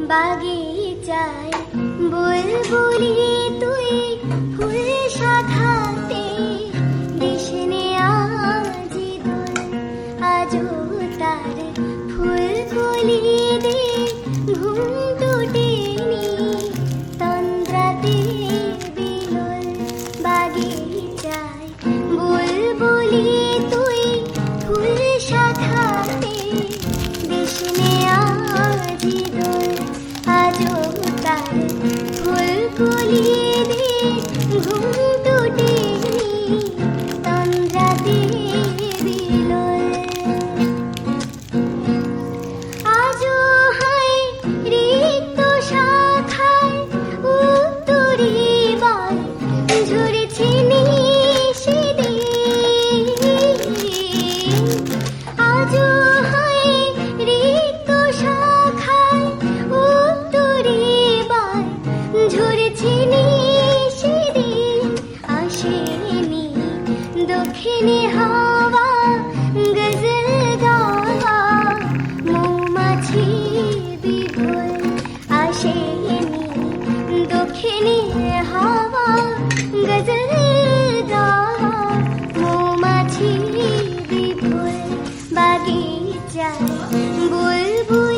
বাগিচায় বুলবুলি তুই ফুল শাখাতে দিশনে আজি দোল আজও তার ফুলকলি দে ঘুম টুটেনি তন্দ্রাতে বিলোল বাগিচায় বুলবুলি তুই ফুল শাখাতে দিশনে আজি দোল আজও তার ফুলকলি দে ঘুম টুটেনি তন্দ্রাতে বিলোল আজও হায় রিক্ত শাখায় উত্তরি বল ঝরেছে নিশিদিন আজও হায় রিক্ত শাখায় উত্তরি বল ঝরেছে নিশিদিন আসেনি দক্ষিণে হাওয়া গজল গাওয়া মৌমাছি বিভোর আসেনি দক্ষিণে হাওয়া গজল গাওয়া মৌমাছি বিভোর বাগিচায় বুলবুল